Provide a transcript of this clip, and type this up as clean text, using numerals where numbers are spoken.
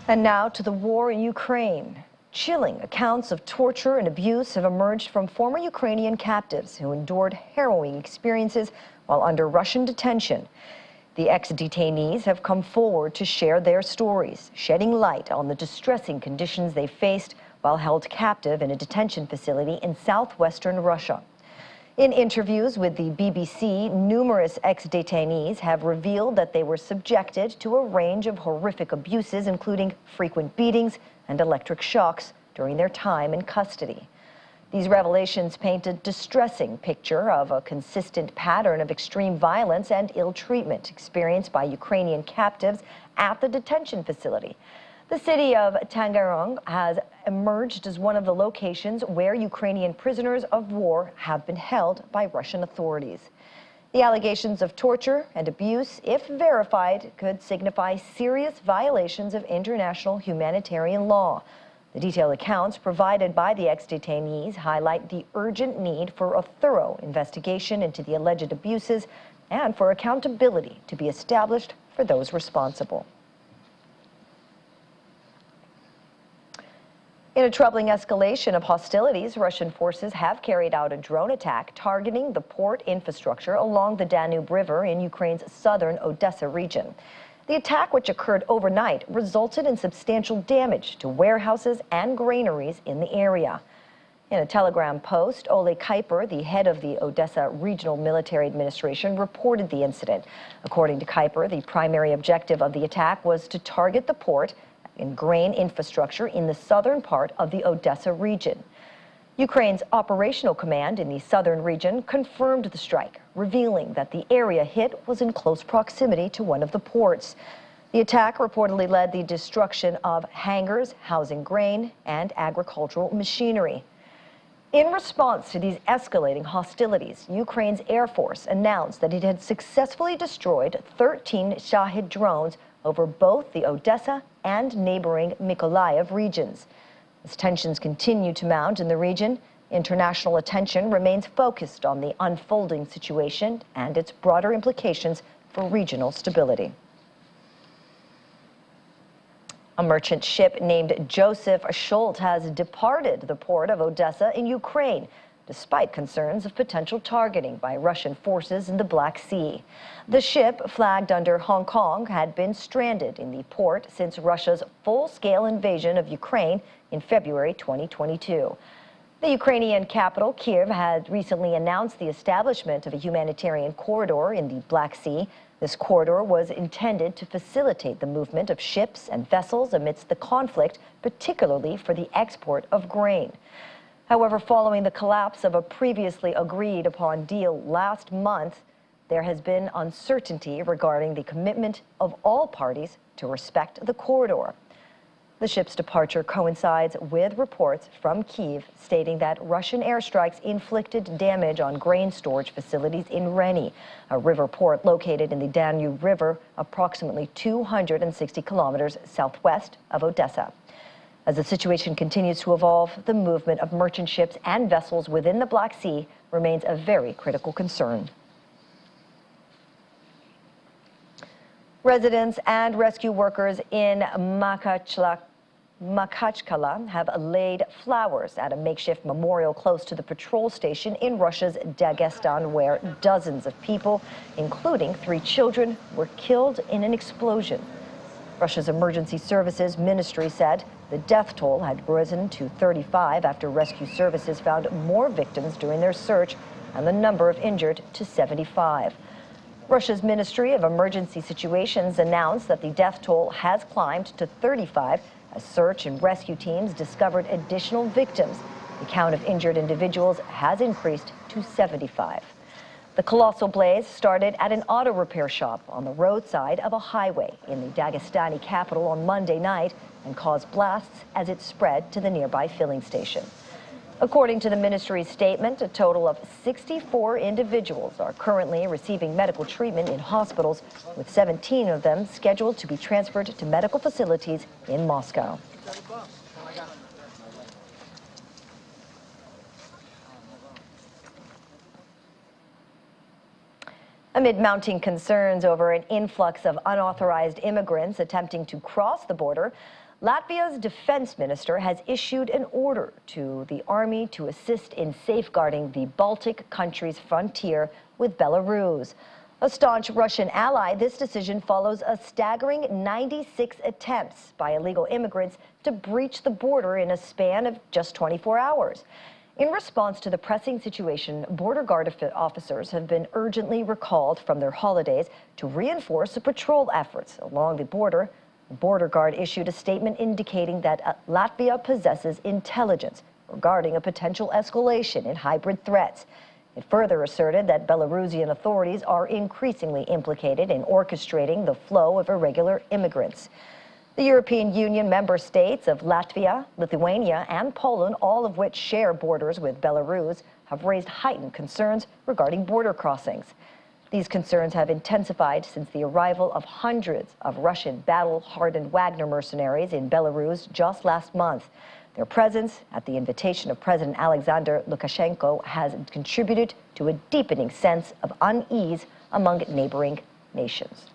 And now to the war in Ukraine. Chilling accounts of torture and abuse have emerged from former Ukrainian captives who endured harrowing experiences while under Russian detention. The ex-detainees have come forward to share their stories, shedding light on the distressing conditions they faced while held captive in a detention facility in southwestern Russia. In interviews with the BBC, numerous ex-detainees have revealed that they were subjected to a range of horrific abuses, including frequent beatings and electric shocks during their time in custody. These revelations paint a distressing picture of a consistent pattern of extreme violence and ill treatment experienced by Ukrainian captives at the detention facility. The city of Tangarong has emerged as one of the locations where Ukrainian prisoners of war have been held by Russian authorities. The allegations of torture and abuse, if verified, could signify serious violations of international humanitarian law. The detailed accounts provided by the ex-detainees highlight the urgent need for a thorough investigation into the alleged abuses and for accountability to be established for those responsible. In a troubling escalation of hostilities, Russian forces have carried out a drone attack targeting the port infrastructure along the Danube River in Ukraine's southern Odessa region. The attack, which occurred overnight, resulted in substantial damage to warehouses and granaries in the area. In a Telegram post, Oleg Kuiper, the head of the Odessa Regional Military Administration, reported the incident. According to Kuiper, the primary objective of the attack was to target the port and grain infrastructure in the southern part of the Odessa region. Ukraine's operational command in the southern region confirmed the strike, revealing that the area hit was in close proximity to one of the ports. The attack reportedly led the destruction of hangars housing grain and agricultural machinery. In response to these escalating hostilities, Ukraine's Air Force announced that it had successfully destroyed 13 Shahid drones over both the Odessa and neighboring Mykolaiv regions. As tensions continue to mount in the region, international attention remains focused on the unfolding situation and its broader implications for regional stability. A merchant ship named Joseph Schultz has departed the port of Odessa in Ukraine, despite concerns of potential targeting by Russian forces in the Black Sea. The ship, flagged under Hong Kong, had been stranded in the port since Russia's full-scale invasion of Ukraine in February 2022. The Ukrainian capital, Kyiv, had recently announced the establishment of a humanitarian corridor in the Black Sea. This corridor was intended to facilitate the movement of ships and vessels amidst the conflict, particularly for the export of grain. However, following the collapse of a previously agreed upon deal last month, there has been uncertainty regarding the commitment of all parties to respect the corridor. The ship's departure coincides with reports from Kyiv stating that Russian airstrikes inflicted damage on grain storage facilities in Reni, a river port located in the Danube River, approximately 260 kilometers southwest of Odessa. As the situation continues to evolve, the movement of merchant ships and vessels within the Black Sea remains a very critical concern. Residents and rescue workers in Makhachkala have laid flowers at a makeshift memorial close to the patrol station in Russia's Dagestan, where dozens of people, including 3 children, were killed in an explosion. Russia's Emergency Services Ministry said the death toll had risen to 35 after rescue services found more victims during their search, and the number of injured to 75. Russia's Ministry of Emergency Situations announced that the death toll has climbed to 35 as search and rescue teams discovered additional victims. The count of injured individuals has increased to 75. The colossal blaze started at an auto repair shop on the roadside of a highway in the Dagestani capital on Monday night and caused blasts as it spread to the nearby filling station. According to the ministry's statement, a total of 64 individuals are currently receiving medical treatment in hospitals, with 17 of them scheduled to be transferred to medical facilities in Moscow. Amid mounting concerns over an influx of unauthorized immigrants attempting to cross the border, Latvia's defense minister has issued an order to the army to assist in safeguarding the Baltic countries' frontier with Belarus. A staunch Russian ally, this decision follows a staggering 96 attempts by illegal immigrants to breach the border in a span of just 24 hours. In response to the pressing situation, border guard officers have been urgently recalled from their holidays to reinforce the patrol efforts along the border. The border guard issued a statement indicating that Latvia possesses intelligence regarding a potential escalation in hybrid threats. It further asserted that Belarusian authorities are increasingly implicated in orchestrating the flow of irregular immigrants. The European Union member states of Latvia, Lithuania, and Poland, all of which share borders with Belarus, have raised heightened concerns regarding border crossings. These concerns have intensified since the arrival of hundreds of Russian battle-hardened Wagner mercenaries in Belarus just last month. Their presence, at the invitation of President Alexander Lukashenko, has contributed to a deepening sense of unease among neighboring nations.